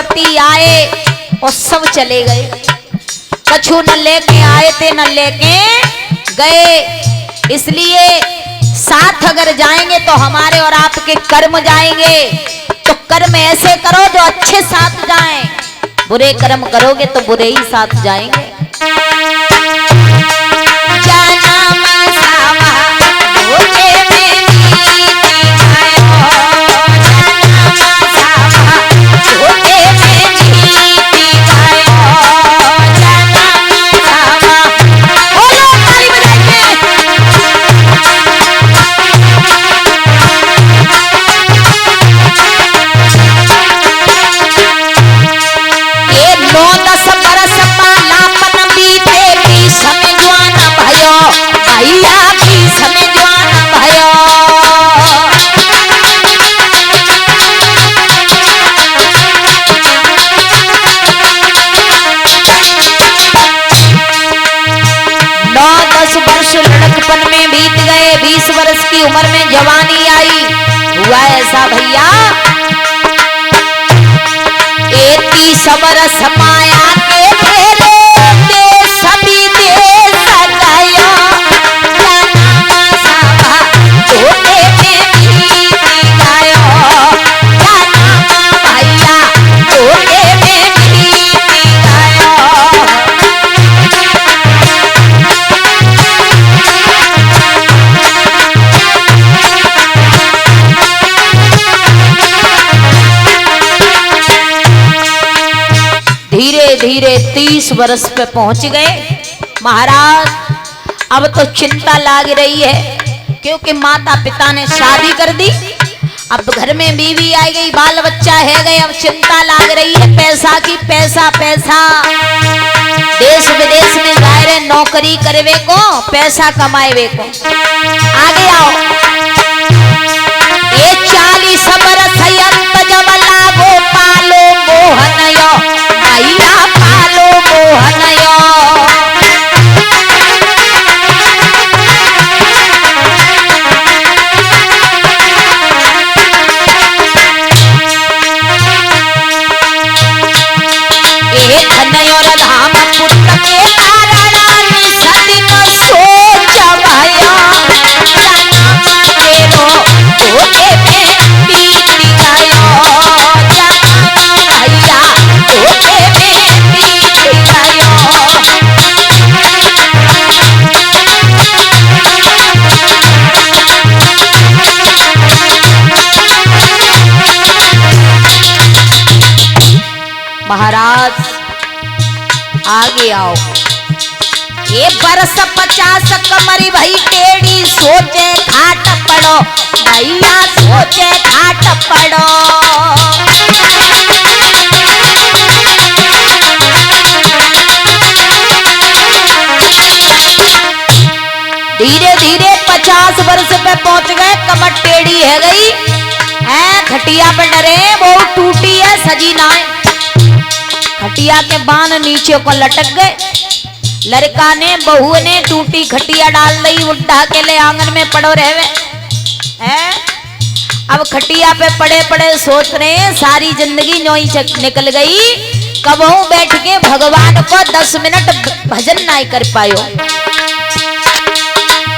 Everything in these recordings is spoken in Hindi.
पति आए और सब चले गए, कछु न लेके आए थे न लेके गए। इसलिए साथ अगर जाएंगे तो हमारे और आपके कर्म जाएंगे। तो कर्म ऐसे करो जो अच्छे साथ जाएं, बुरे कर्म करोगे तो बुरे ही साथ जाएंगे। लड़कपन में बीत गए, 20 वर्ष की उम्र में जवानी आई। हुआ ऐसा भैया 30 वर्ष माया के फेरे देश सभी देश गयो, जन्म सभा छोटे में बीत गयो, जन्म भैया छोटे में बीत गयो। धीरे धीरे 30 वर्ष पे पहुंच गए महाराज। अब तो चिंता लाग रही है क्योंकि माता पिता ने शादी कर दी, अब घर में बीवी आ गई, बाल बच्चा है गए। अब चिंता लाग रही है पैसा की, पैसा पैसा। देश विदेश में जाए रहे नौकरी करवे को, पैसा कमाए को। आगे आओ। ये 40 वर्ष अंत जब लागो पालो मोहनयो, भैया पालो मोहनयो। ए धनयोर धाम पुत्र के कारण सदिन सोच भयो, जन्म तेरो धोखे में बीत गयो, जन्म भैया धोखे में बीत गयो। महाराज आगे आओ। ये बरस 50 कमरी भई टेढ़ी, सोचे घाट पड़ो भैया, सोचे घाट पड़ो। धीरे धीरे 50 वर्ष पे पहुंच गए, कमर टेढ़ी है गई है, खटिया पे डरे वो टूटी है, सजी ना है। खटिया के बान नीचे को लटक गए। लड़का ने बहू ने टूटी खटिया डाल दी, उठा के ले आंगन में पड़ो रहवे हैं। अब खटिया पे पड़े पड़े सोच रहे हैं सारी जिंदगी न्योई निकल गई, कबहू बैठ के भगवान को 10 मिनट भजन नहीं कर पायो।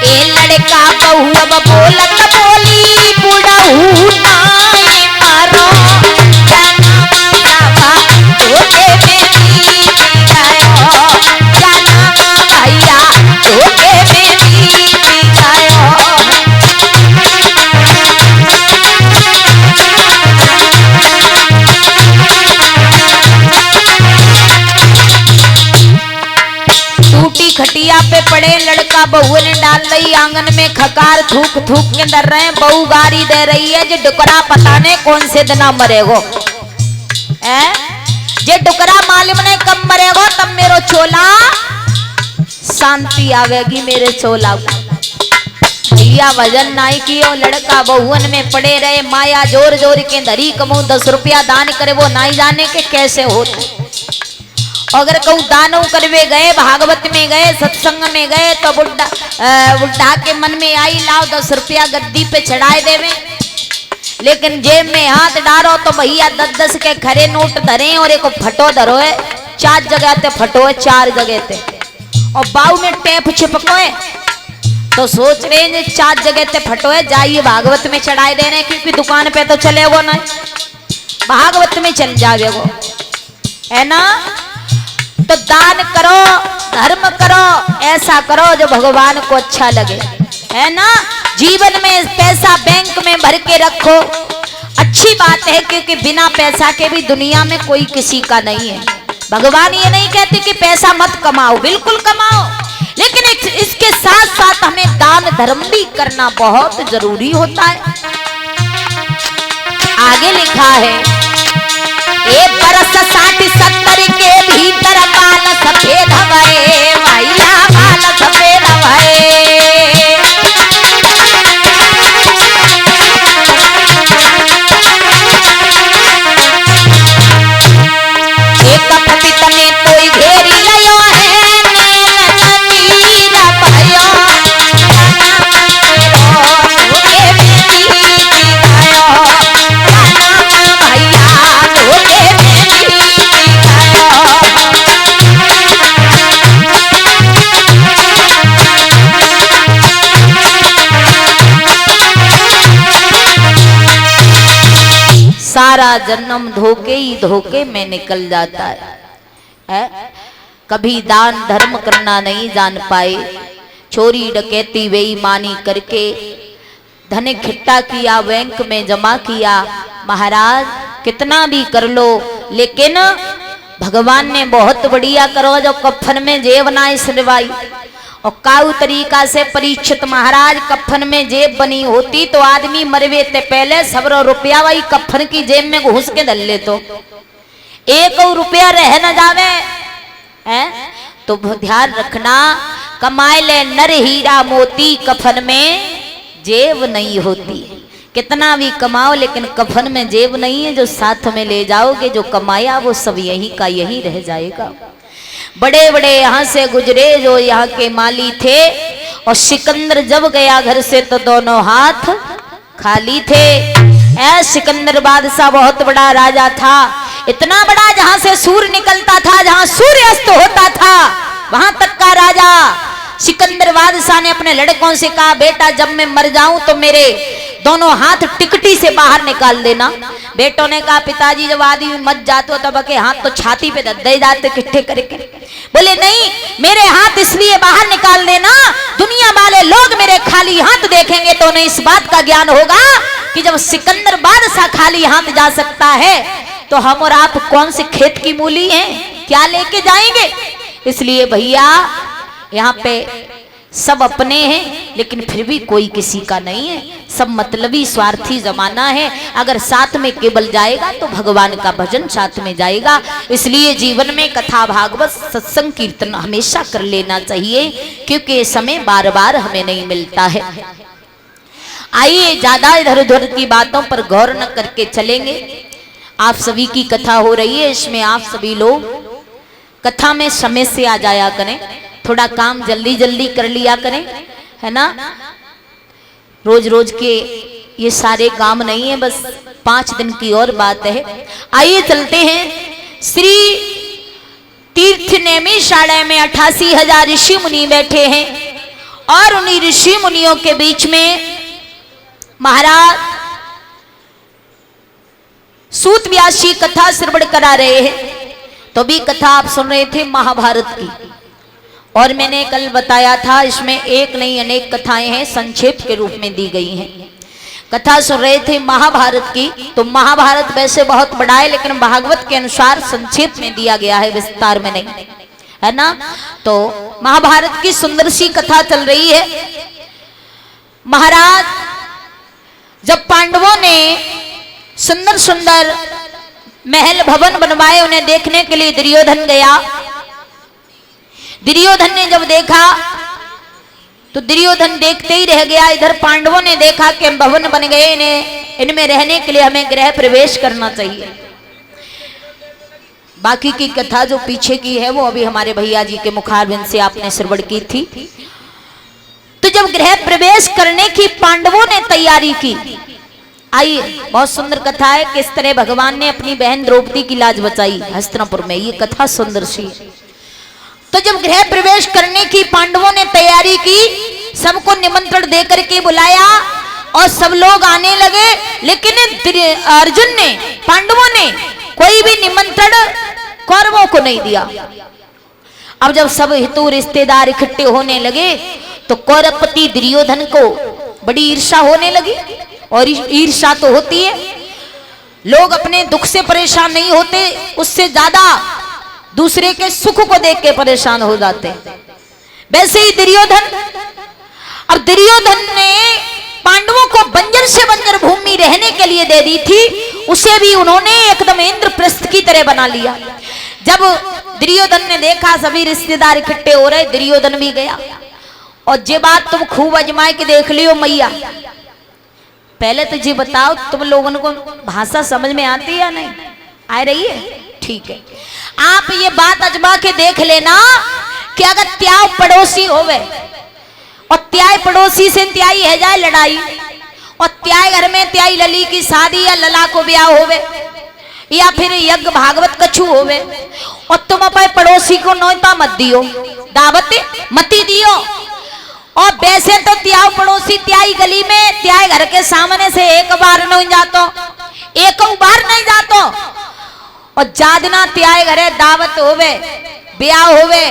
ए लड़का बहू अब बोलत बोली, बुढ़ऊ नाई मारो, जन्म सभा धोखे में बीत गयो, जन्म भैया धोखे में बीत गयो। टूटी खटिया पे पड़े लड़का, बहू ने डाल रही आंगन में खकार, थूक थूक के डर रहे। बहू गारी दे रही है, जो डुकरा पता ने कौन से दिना मरेगो, जे डुकरा मालूम ने कब मरेगो, तब मेरो चोला शांति आवेगी मेरे चोला। भैया वजन नाई कियो, लड़का बहुवन में पड़े रहे, माया जोर जोर के धरी कमू 10 रुपया दान करे, वो नाई जाने के कैसे होते। अगर कहूँ दानों करवे गए, भागवत में गए, सत्संग में गए, तो बुढ़ा के मन में आई लाओ 10 रुपया गद्दी पे चढ़ाए देवे। लेकिन जेब में हाथ डालो तो भैया 10-10 के खरे नोट धरे और एक फटो धरो है, 4 जगह ते फटो है, 4 जगह ते, और बाऊ में टेप छिपको है। तो सोच रहे हैं 4 जगह ते फटो है, जाइए भागवत में चढ़ाई देने, क्योंकि दुकान पे तो चले वो ना, भागवत में चल जावे वो, है ना। तो दान करो, धर्म करो, ऐसा करो जो भगवान को अच्छा लगे, है ना। जीवन में पैसा बैंक में भर के रखो, अच्छी बात है, क्योंकि बिना पैसा के भी दुनिया में कोई किसी का नहीं है। भगवान ये नहीं कहते कि पैसा मत कमाओ, बिल्कुल कमाओ, लेकिन इसके साथ साथ हमें दान धर्म भी करना बहुत जरूरी होता है। आगे लिखा है, एक बरस 60-70 के भीतर बाल सफेद भये, भैया बाल सफेद भये। एक पतित ने कोई घेरी लयो है, नीर भयो, धोखे में जीत गयो, भैया धोखे में जीत गयो। सारा जन्म धोखे ही धोखे में निकल जाता है? कभी दान धर्म करना नहीं जान पाए, चोरी डकैती बेईमानी करके धन इकट्ठा किया, बैंक में जमा किया। महाराज कितना भी कर लो, लेकिन भगवान ने बहुत बढ़िया करो जो कफन में जेब ना सिलवाई। और काऊ तरीका से परीक्षित महाराज कफन में जेब बनी होती तो आदमी मरवे ते पहले 100 रुपया वही कफन की जेब में घुस के धर ले, तो 1 रुपया रह न जावे, है। तो ध्यान रखना, कमाए ले नर हीरा मोती, कफन में जेब नहीं होती। कितना भी कमाओ लेकिन कफन में जेब नहीं है, जो साथ में ले जाओगे, जो कमाया वो सब यही का यही रह जाएगा। बड़े बड़े यहाँ से गुजरे जो यहाँ के माली थे, और सिकंदर जब गया घर से तो दोनों हाथ खाली थे। सिकंदर बादशाह बहुत बड़ा राजा था, इतना बड़ा जहां से सूर्य निकलता था, जहां सूर्य अस्त होता था, वहां तक का राजा। सिकंदर बादशाह ने अपने लड़कों से कहा, बेटा जब मैं मर जाऊं तो मेरे दोनों हाथ टिकटी से बाहर निकाल देना। बेटों ने कहा, पिताजी जब आदमी मत जाते हो तब के हाथ तो छाती पे दे जाते किट्ठे करके। बोले नहीं, मेरे हाथ इसलिए बाहर निकाल देना, दुनिया वाले लोग मेरे खाली हाथ देखेंगे तो उन्हें इस बात का ज्ञान होगा कि जब सिकंदर बादशाह खाली हाथ जा सकता है तो हम और आप कौन से खेत की मूली हैं, क्या लेके जाएंगे। इसलिए भैया यहाँ पे सब अपने हैं, लेकिन फिर भी कोई किसी का नहीं है, सब मतलबी स्वार्थी जमाना है। अगर साथ में केवल जाएगा तो भगवान का भजन साथ में जाएगा। इसलिए जीवन में कथा भागवत सत्संग कीर्तन हमेशा कर लेना चाहिए, क्योंकि ये समय बार बार हमें नहीं मिलता है। आइए ज्यादा इधर उधर की बातों पर गौर न करके चलेंगे। आप सभी की कथा हो रही है, इसमें आप सभी लोग कथा में समय से आ जाया करें, थोड़ा काम जल्दी जल्दी कर लिया करें, है ना। रोज रोज के ये सारे काम नहीं है, बस 5 दिन की और बात है। आइए चलते हैं। श्री तीर्थ नैमिषारण्य में 88,000 ऋषि मुनि बैठे हैं, और उन्हीं ऋषि मुनियों के बीच में महाराज सूत व्यास जी कथा श्रवण करा रहे हैं। तो भी कथा आप सुन रहे थे महाभारत की, और मैंने कल बताया था इसमें एक नहीं अनेक कथाएं हैं, संक्षेप के रूप में दी गई हैं। कथा सुन रहे थे महाभारत की, तो महाभारत वैसे बहुत बड़ा है, लेकिन भागवत के अनुसार संक्षेप में दिया गया है, विस्तार में नहीं, है ना। तो महाभारत की सुंदर सी कथा चल रही है। महाराज जब पांडवों ने सुंदर सुंदर महल भवन बनवाए, उन्हें देखने के लिए दुर्योधन गया। दुर्योधन ने जब देखा तो दुर्योधन देखते ही रह गया। इधर पांडवों ने देखा कि भवन बन गए, इनमें रहने के लिए हमें गृह प्रवेश करना चाहिए। बाकी की कथा जो पीछे की है वो अभी हमारे भैया जी के मुखारबिंद से आपने श्रवण की थी। तो जब गृह प्रवेश करने की पांडवों ने तैयारी की, आइए, बहुत सुंदर कथा है, किस तरह भगवान ने अपनी बहन द्रौपदी की लाज बचाई हस्तिनापुर में। ये कथा सुंदर सी। तो जब गृह प्रवेश करने की पांडवों ने तैयारी की, सबको निमंत्रण देकर के बुलाया और सब लोग आने लगे, लेकिन अर्जुन ने, पांडवों ने कोई भी निमंत्रण कौरवों को नहीं दिया। अब जब सब हितू रिश्तेदार इकट्ठे होने लगे तो कौरवपति दुर्योधन को बड़ी ईर्ष्या होने लगी। और ईर्ष्या तो होती है, लोग अपने दुख से परेशान नहीं होते, उससे ज्यादा दूसरे के सुख को देख के परेशान हो जाते। वैसे ही दुर्योधन, अब दुर्योधन ने पांडवों को बंजर से बंजर भूमि रहने के लिए दे दी थी, उसे भी उन्होंने एकदम इंद्रप्रस्थ की तरह बना लिया। जब दुर्योधन ने देखा सभी रिश्तेदार इकट्ठे हो रहे, दुर्योधन भी गया। और ये बात तुम खूब अजमाए के देख लियो मैया। पहले तो जी बताओ, तुम लोगों को भाषा समझ में आती है या नहीं आ रही है? ठीक है, आप ये बात अजमा के देख लेना कि अगर त्याग पड़ोसी होवे और त्याय पड़ोसी से त्याई है जाए लड़ाई, और त्याय घर में त्याई लली की शादी या लला को ब्याह होवे, या फिर यज्ञ भागवत कछु होवे, और तुम अपने पड़ोसी को नौता मत दियो, दावत मती दियो। और वैसे तो त्याव पड़ोसी त्याई गली में त्याय घर के सामने से एक बार नहीं जातो, एक बार नहीं जातो। और जादना त्याय घरे दावत होवे, ब्याह होवे,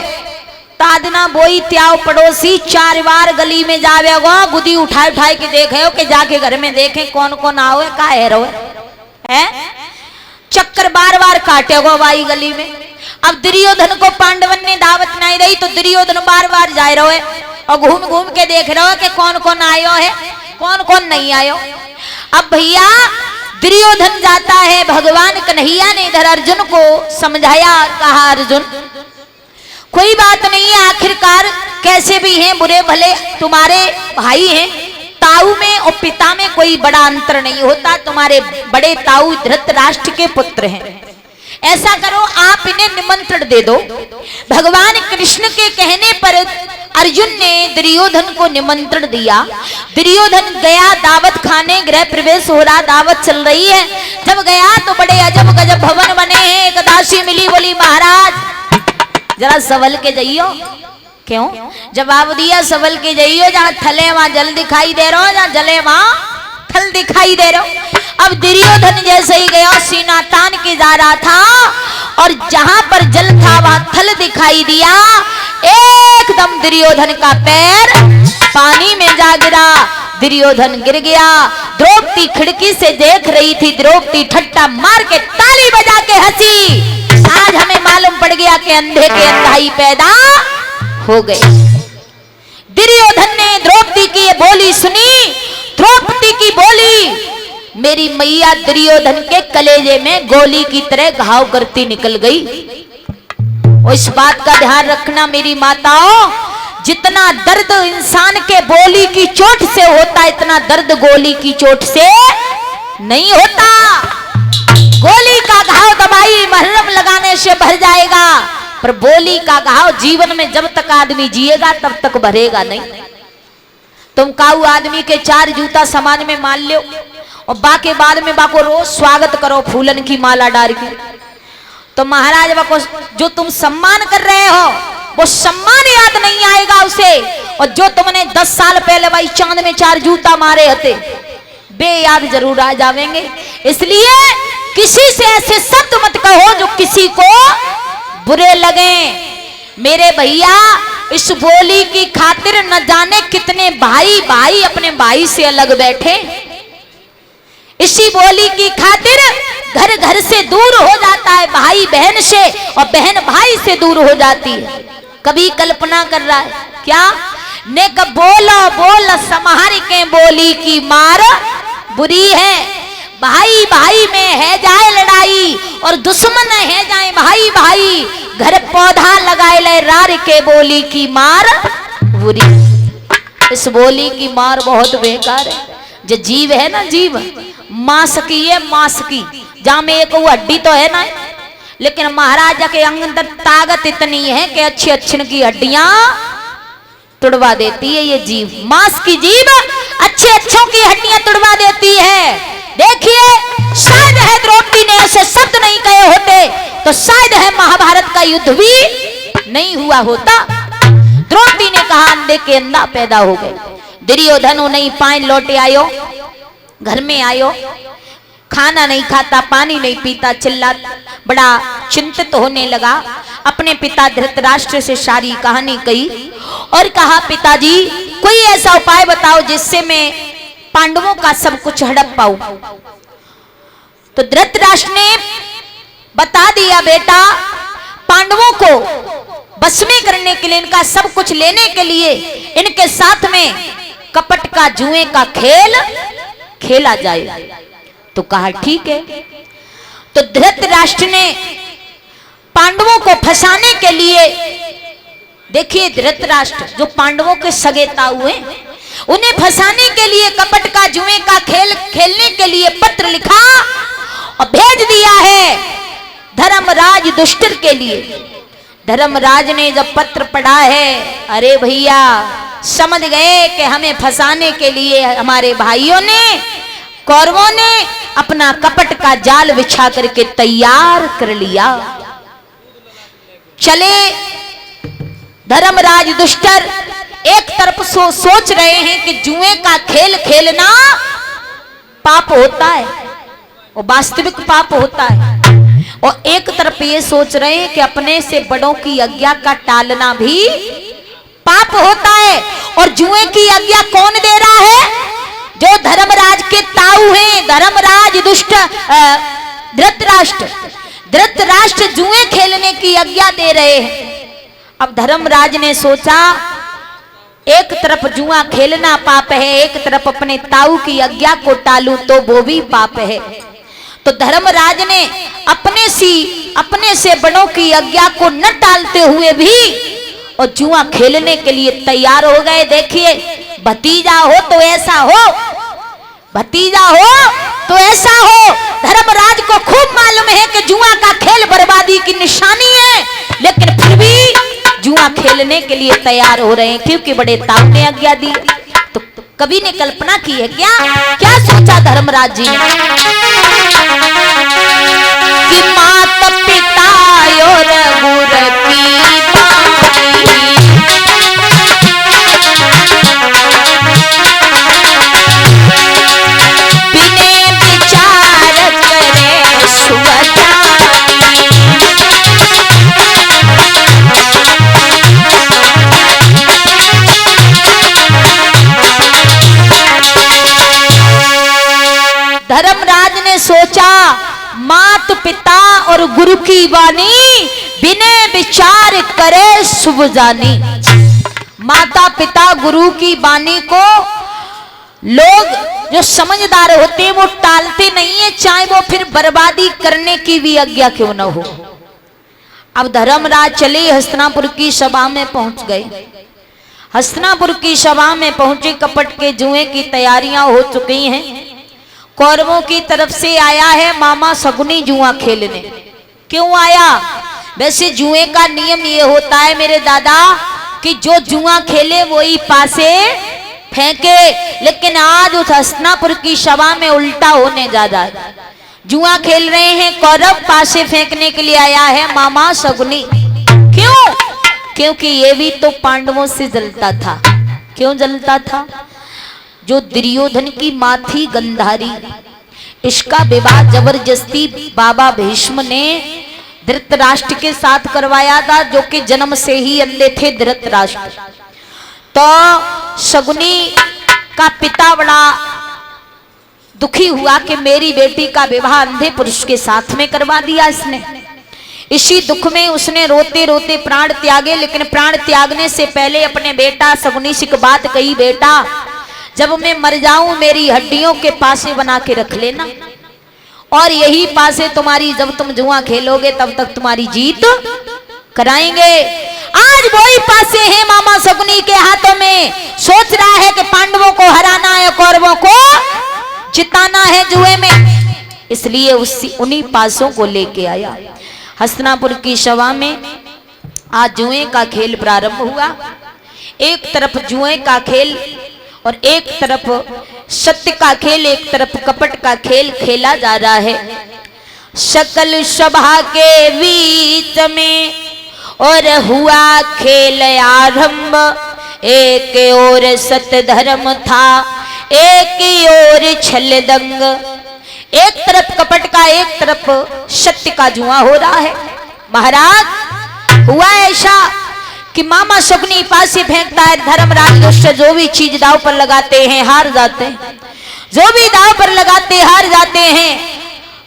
तादना बोई त्याव पड़ोसी 4 बार गली में जावे गो, गुदी उठाए उठाए के देखे कि जाके घर में देखे कौन कौन आओ का है, चक्कर बार बार काटे गो भाई गली में। अब दुर्योधन को पांडवन ने दावत नहीं रही तो दुर्योधन बार बार जाए रहे और घूम घूम के देख रहे हो कि कौन कौन आयो है, कौन कौन नहीं आयो। अब भैया दुर्योधन जाता है, भगवान कन्हैया ने इधर अर्जुन को समझाया, कहा अर्जुन कोई बात नहीं है, आखिरकार कैसे भी हैं बुरे भले तुम्हारे भाई हैं, ताऊ में और पिता में कोई बड़ा अंतर नहीं होता, तुम्हारे बड़े ताऊ धृतराष्ट्र के पुत्र हैं। ऐसा करो आप इन्हें निमंत्रण दे दो। भगवान कृष्ण के कहने पर अर्जुन ने दुर्योधन को निमंत्रण दिया। दुर्योधन गया दावत खाने, गृह प्रवेश हो रहा, दावत चल रही है। जब गया तो बड़े अजब गजब भवन बने हैं। एक दासी मिली, बोली महाराज जरा संभल के जाइयो। क्यों? जवाब दिया संभल के जाइयो, जहाँ थले वहां जल दिखाई दे रहा, जहाँ जले वहां थल दिखाई दे रहा। अब दुर्योधन जैसे ही गया सीना तान के जा रहा था, और जहां पर जल था वहां थल दिखाई दिया, एकदम दुर्योधन का पैर पानी में जा गिरा, दुर्योधन गिर गया। द्रौपदी खिड़की से देख रही थी, द्रौपदी ठट्टा मार के ताली बजा के हंसी। आज हमें मालूम पड़ गया कि अंधे के अंधाई पैदा हो गए। दुर्योधन ने द्रौपदी की ये बोली सुनी, द्रौपदी की बोली मेरी मैया दुर्योधन के कलेजे में गोली की तरह घाव करती निकल गई। और इस बात का ध्यान रखना मेरी माताओं, जितना दर्द इंसान के बोली की चोट से होता है, इतना दर्द गोली की चोट से नहीं होता। गोली का घाव दवाई मरहम लगाने से भर जाएगा, पर बोली का घाव जीवन में जब तक आदमी जिएगा तब तक भरेगा नहीं। तुम काऊ आदमी के 4 जूता समाज में मान लो और बाके बाद में बाको रोज स्वागत करो फूलन की माला डाल के, तो महाराज बाको जो तुम सम्मान कर रहे हो वो सम्मान याद नहीं आएगा उसे। और जो तुमने 10 साल पहले भाई चांद में 4 जूता मारे होते बे याद जरूर आ जाएंगे। इसलिए किसी से ऐसे शब्द मत कहो जो किसी को बुरे लगे। मेरे भैया इस बोली की खातिर न जाने कितने भाई भाई अपने भाई से अलग बैठे। इसी बोली की खातिर घर घर से दूर हो जाता है, भाई बहन से, और बहन भाई से दूर हो जाती है। कभी कल्पना कर रहा है क्या? ने कब बोलो बोल संहार के बोली की मार बुरी है। भाई भाई में है जाए लड़ाई और दुश्मन है जाए भाई भाई, घर पौधा लगाए ले रार के बोली की मार बुरी। इस बोली की मार बहुत बेकार है। जो जीव है ना, जीव मांस की है, मांस की, जहां में एक वो हड्डी तो है ना, लेकिन महाराजा के अंदर ताकत इतनी है कि अच्छी अच्छी की हड्डियां तुड़वा देती है। ये जीव, मांस की जीव अच्छे अच्छों की हड्डियां तुड़वा देती है। तो शायद है महाभारत का युद्ध भी नहीं हुआ होता। द्रौपदी ने कहा अंधे के अंधा पैदा हो गए। दुर्योधन नहीं पाए लौटे आयो, घर में आयो, खाना नहीं खाता, पानी नहीं पीता, चिल्ला, बड़ा चिंतित होने लगा। अपने पिता धृतराष्ट्र से सारी कहानी कही और कहा पिताजी कोई ऐसा उपाय बताओ जिससे मैं पांडवों का सब कुछ हड़प पाऊं। तो धृतराष्ट्र ने बता दिया बेटा पांडवों को बस में करने के लिए, इनका सब कुछ लेने के लिए इनके साथ में कपट का जुए का खेल खेला जाए। तो कहा ठीक है। तो धृतराष्ट्र ने पांडवों को फंसाने के लिए, देखिए धृतराष्ट्र जो पांडवों के सगे ताऊ हैं, उन्हें फंसाने के लिए कपट का जुए का खेल खेलने के लिए पत्र लिखा और भेज दिया है धर्मराज दुष्टर के लिए। धर्मराज ने जब पत्र पढ़ा है, अरे भैया समझ गए कि हमें फंसाने के लिए हमारे भाइयों ने, कौरवों ने अपना कपट का जाल बिछा करके तैयार कर लिया। चले धर्मराज दुष्टर एक तरफ सोच रहे हैं कि जुए का खेल खेलना पाप होता है और वास्तविक पाप होता है, और एक तरफ ये सोच रहे हैं कि अपने से बड़ों की आज्ञा का टालना भी पाप होता है। और जुए की आज्ञा कौन दे रहा है? जो धर्मराज के ताऊ हैं, धर्मराज दुष्ट धृतराष्ट्र। धृतराष्ट्र जुए खेलने की आज्ञा दे रहे हैं। अब धर्मराज ने सोचा एक तरफ जुआ खेलना पाप है, एक तरफ अपने ताऊ की आज्ञा को टालूं तो वो भी पाप है। तो धर्मराज ने अपने से बड़ों की आज्ञा को न टालते हुए भी और जुआ खेलने के लिए तैयार हो गए। देखिए भतीजा हो तो ऐसा हो, भतीजा हो तो ऐसा हो। धर्मराज को खूब मालूम है कि जुआ का खेल बर्बादी की निशानी है, लेकिन फिर भी जुआ खेलने के लिए तैयार हो रहे हैं क्योंकि बड़े ताऊ ने आज्ञा दी। तो कवि ने कल्पना की है क्या सोचा धर्मराज जी ने कि माता पिता और गुर की बिने विचार करे सुवजानी। धर्मराज ने सोचा मात पिता और गुरु की वाणी बिने विचार करे शुभ जानी। माता पिता गुरु की वाणी को लोग जो समझदार होते हैं वो टालते नहीं है, चाहे वो फिर बर्बादी करने की भी आज्ञा क्यों न हो। अब धर्मराज चले हस्तिनापुर की सभा में पहुंच गए। हस्तिनापुर की सभा में पहुंचे, कपट के जुए की तैयारियां हो चुकी हैं। कौरवों की तरफ से आया है मामा शकुनी जुआ खेलने। क्यों आया? वैसे जुए का नियम ये होता है मेरे दादा कि जो जुआ खेले वही पासे फेंके, लेकिन आज उस हस्तिनापुर की सभा में उल्टा होने जा रहा है। जुआ खेल रहे हैं कौरव, पासे फेंकने के लिए आया है मामा शकुनी। क्यों? क्योंकि ये भी तो पांडवों से जलता था। क्यों जलता था? जो दुर्योधन की मां थी गंधारी, इसका विवाह जबरदस्ती बाबा भीष्म ने धृतराष्ट्र के साथ करवाया था, जो कि जन्म से ही अंधे थे धृतराष्ट्र। तो शकुनी का पिता बड़ा दुखी हुआ कि मेरी बेटी का विवाह अंधे पुरुष के साथ में करवा दिया इसने। इसी दुख में उसने रोते रोते प्राण त्यागे, लेकिन प्राण त्यागने से पहले अपने बेटा शकुनी से एक बात कही, बेटा जब मैं मर जाऊं मेरी हड्डियों के पासे बना के रख लेना, और यही पासे तुम्हारी, जब तुम जुआ खेलोगे तब तक तुम्हारी जीत कराएंगे। आज वही पासे हैं मामा शकुनी के हाथों में। सोच रहा है कि पांडवों को हराना है, कौरवों को जिताना है जुए में, इसलिए उन्हीं पासों को लेके आया। हस्तिनापुर की सभा में आज जुए का खेल प्रारंभ हुआ। एक तरफ जुए का खेल और एक तरफ सत्य का खेल, एक तरफ कपट का खेल खेला जा रहा है। सकल सभा के बीच में और हुआ खेल आरंभ। एक ओर सत्य धर्म था, एक ओर छल दंग। एक तरफ कपट का, एक तरफ सत्य का जुआ हो रहा है। महाराज हुआ ऐसा कि मामा शकुनी पासे फेंकता है, धर्मराज दुष्ट जो भी चीज दाव पर लगाते हैं हार जाते हैं, जो भी दाव पर लगाते हार जाते हैं।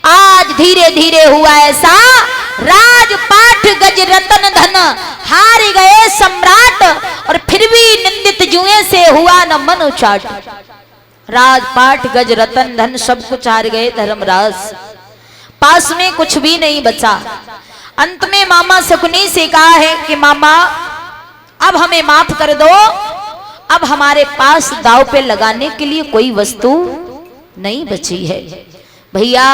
आज धीरे धीरे हुआ ऐसा, राजपाट गज रतन धन हार गए सम्राट, और फिर भी निंदित जुए से हुआ न मन उचाट। राजपाट गज रतन धन सब कुछ हार गए धर्मराज, पास में कुछ भी नहीं बचा। अंत में मामा शकुनी से कहा है कि मामा अब हमें माफ कर दो, अब हमारे पास दाव पे लगाने के लिए कोई वस्तु नहीं बची है। भैया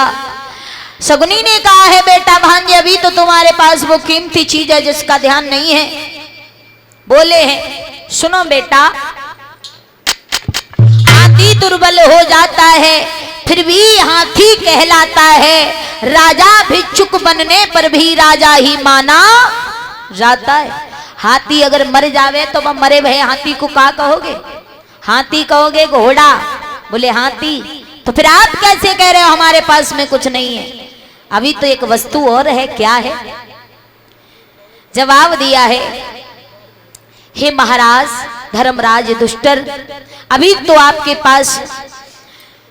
शकुनी ने कहा है, बेटा भांजे अभी तो तुम्हारे पास वो कीमती चीज है जिसका ध्यान नहीं है। बोले हैं सुनो बेटा, हाथी दुर्बल हो जाता है फिर भी हाथी कहलाता है, राजा भिक्षुक बनने पर भी राजा ही माना जाता है। हाथी अगर मर जावे तो वह मरे भय हाथी को क्या कहोगे? हाथी कहोगे घोड़ा? बोले हाथी। तो फिर आप कैसे कह रहे हो हमारे पास में कुछ नहीं है? अभी तो एक वस्तु और है, क्या है? जवाब दिया है, हे महाराज धर्मराज दुष्टर, अभी तो आपके पास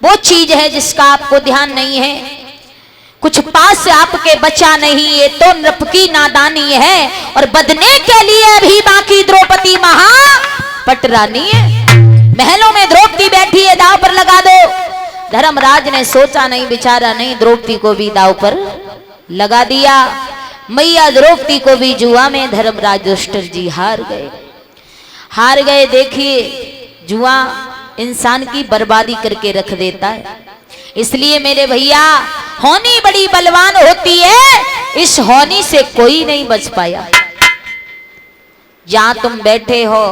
वो चीज है जिसका आपको ध्यान नहीं है, कुछ पास से आपके बचा नहीं। ये तो नृप की नादानी है और बदने के लिए भी बाकी द्रौपदी महापटरानी है। महलों में द्रौपदी बैठी है, दाव पर लगा दो। धर्मराज ने सोचा नहीं, विचारा नहीं, द्रौपदी को भी दाव पर लगा दिया। मैया द्रौपदी को भी जुआ में धर्मराज दुष्टर जी हार गए। हार गए। देखिए जुआ इंसान की बर्बादी करके रख देता है। इसलिए मेरे भैया होनी बड़ी बलवान होती है, इस होनी से कोई नहीं बच पाया। जहां तुम बैठे हो,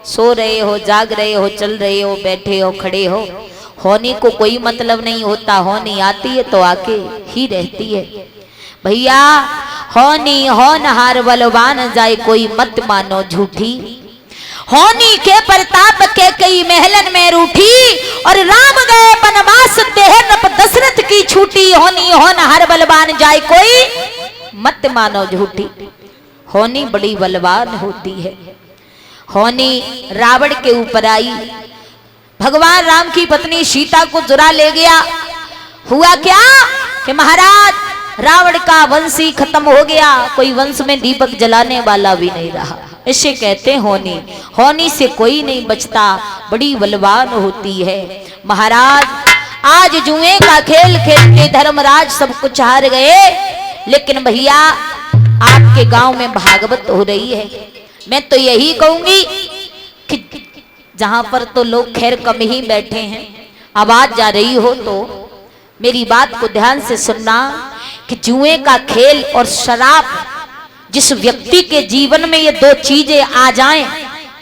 सो रहे हो, जाग रहे हो, चल रहे हो, बैठे हो, खड़े हो, होनी को कोई मतलब नहीं होता। होनी आती है तो आके ही रहती है। भैया होनी होनहार बलवान जाए, कोई मत मानो झूठी। होनी के प्रताप के कई महलन में रूठी, और राम गए बनवास देह नप दशरथ की छूटी। होनी होनहार बलवान जाए, कोई मत मानो झूठी। होनी बड़ी बलवान होती है। होनी रावण के ऊपर आई, भगवान राम की पत्नी सीता को चुरा ले गया। हुआ क्या कि महाराज रावण का वंश ही खत्म हो गया, कोई वंश में दीपक जलाने वाला भी नहीं रहा। इसे कहते होनी। होनी से कोई नहीं बचता, बड़ी बलवान होती है। महाराज आज जुए का खेल खेल के धर्मराज सब कुछ हार गए, लेकिन भैया आपके गांव में भागवत हो रही है। मैं तो यही कहूंगी कि जहां पर तो लोग खैर कम ही बैठे हैं, आवाज जा रही हो तो मेरी बात को ध्यान से सुनना कि जुए का खेल और शराब, जिस व्यक्ति के जीवन में ये दो चीजें आ जाएं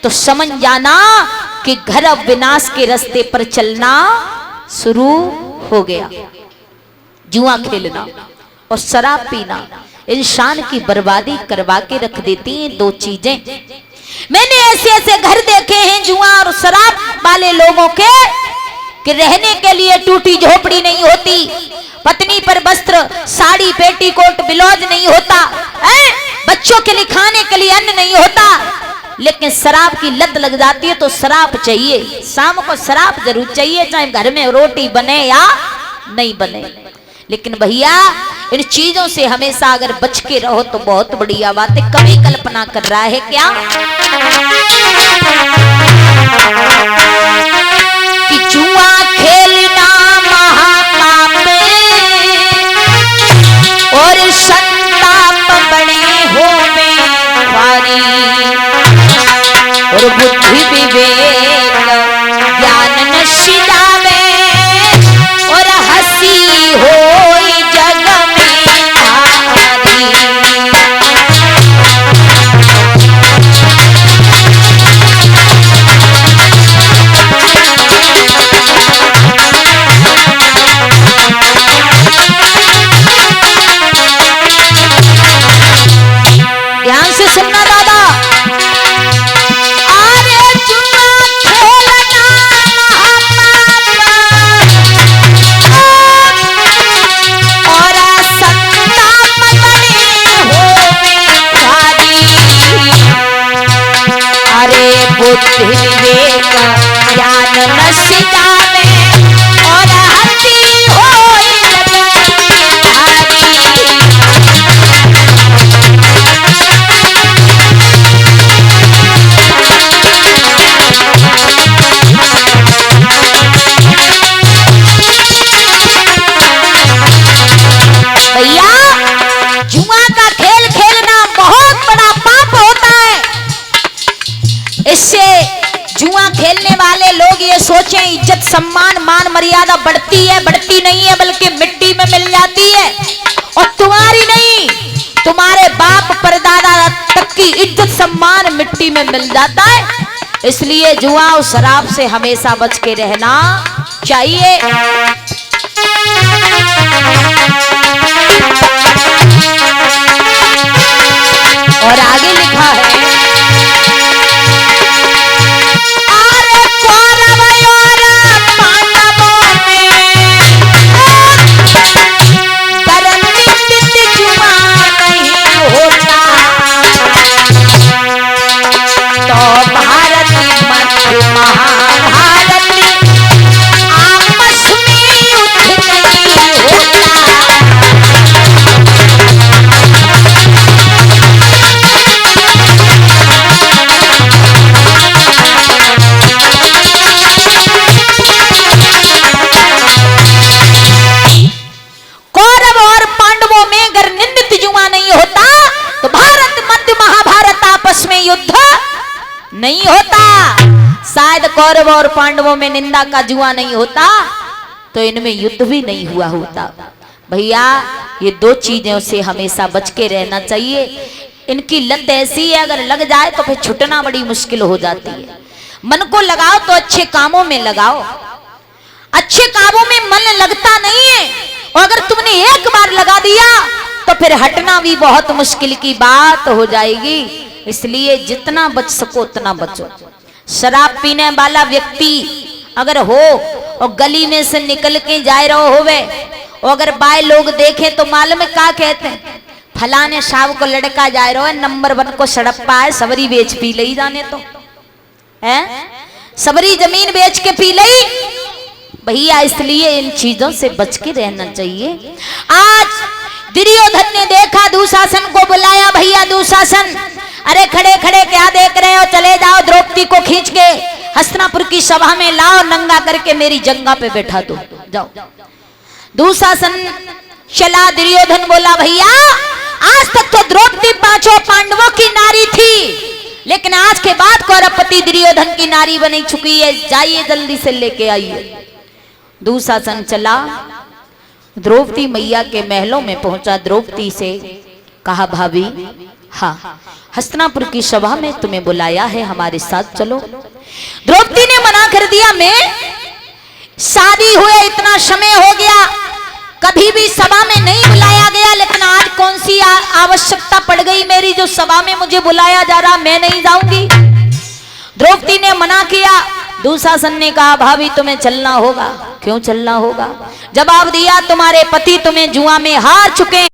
तो समझ जाना कि घर अब विनाश के रास्ते पर चलना शुरू हो गया। जुआ खेलना और शराब पीना इंसान की बर्बादी करवा के रख देती हैं दो चीजें। मैंने ऐसे ऐसे घर देखे हैं जुआ और शराब वाले लोगों के कि रहने के लिए टूटी झोपड़ी नहीं होती, पत्नी पर वस्त्र साड़ी पेटीकोट ब्लाउज नहीं होता, बच्चों के लिए खाने के लिए अन्न नहीं होता, लेकिन शराब की लत लग जाती है तो शराब चाहिए। शाम को शराब जरूर चाहिए, चाहे घर में रोटी बने या नहीं बने। लेकिन भैया इन चीजों से हमेशा अगर बच के रहो तो बहुत बढ़िया बात है। कभी कल्पना कर रहा है क्या कि जुआ खेलना महापाप और संताप बने हो में भारी, और बुद्धि विवेक ज्ञान नशी जावे और हंसी हो जग में भारी। नस जावे और हल्दी होई भैया जुआ का खेल खेलना बहुत बड़ा पाप होता है। इससे जुआ खेलने वाले लोग ये सोचें इज्जत सम्मान मान मर्यादा बढ़ती है, बढ़ती नहीं है बल्कि मिट्टी में मिल जाती है। और तुम्हारी नहीं, तुम्हारे बाप परदादा तक की इज्जत सम्मान मिट्टी में मिल जाता है। इसलिए जुआ और शराब से हमेशा बच के रहना चाहिए। और आगे लिखा है अरे कौरव और पांडवों में परनिंदित जुआ नहीं होता, तो भारत मध्य महाभारत आपस में युद्ध नहीं होता। नहीं होता। शायद कौरव और पांडवों में निंदा का जुआ नहीं होता तो इनमें युद्ध भी नहीं हुआ होता। भैया ये दो चीजों से हमेशा बच के रहना चाहिए। इनकी लत ऐसी है अगर लग जाए तो फिर छुटना बड़ी मुश्किल हो जाती है। मन को लगाओ तो अच्छे कामों में लगाओ, अच्छे कामों में मन लगता नहीं है और अगर तुमने एक बार लगा दिया तो फिर हटना भी बहुत मुश्किल की बात हो जाएगी। इसलिए जितना बच सको उतना बचो। शराब पीने वाला व्यक्ति अगर हो और गली में से निकल के जा रहे होवे और अगर बाय लोग देखे तो मालूम है क्या कहते हैं, फलाने साहब को लड़का जा रहा है नंबर 1 को सड़प्पा है, सबरी बेच पी ले जाने तो है, सबरी जमीन बेच के पी ले भैया। इसलिए इन चीजों से बच के रहना चाहिए। आज दुर्योधन ने देखा दुशासन को बुलाया, भैया दुशासन अरे खड़े खड़े क्या देख रहे हो, चले जाओ द्रौपदी को खींच के हस्तिनापुर की सभा में लाओ, नंगा करके मेरी जंगा पे बैठा दो, जाओ। दुशासन चला, दुर्योधन बोला भैया आज तक तो द्रौपदी 5 पांडवों की नारी थी, लेकिन आज के बाद कौरवपति दुर्योधन की नारी बनी चुकी है, जाइए जल्दी से लेके आइए। दुशासन चला, द्रौपदी मैया के महलों में पहुंचा, द्रौपदी से कहा भाभी हाँ हस्तिनापुर की सभा में तुम्हें बुलाया है, हमारे साथ चलो। द्रौपदी ने मना कर दिया, मैं शादी हुए इतना समय हो गया कभी भी सभा में नहीं बुलाया गया, लेकिन आज कौन सी आवश्यकता पड़ गई मेरी जो सभा में मुझे बुलाया जा रहा, मैं नहीं जाऊंगी। द्रौपदी ने मना किया। दुशासन ने कहा भाभी तुम्हें चलना होगा। क्यों चलना होगा? जवाब दिया तुम्हारे पति तुम्हें जुआ में हार चुके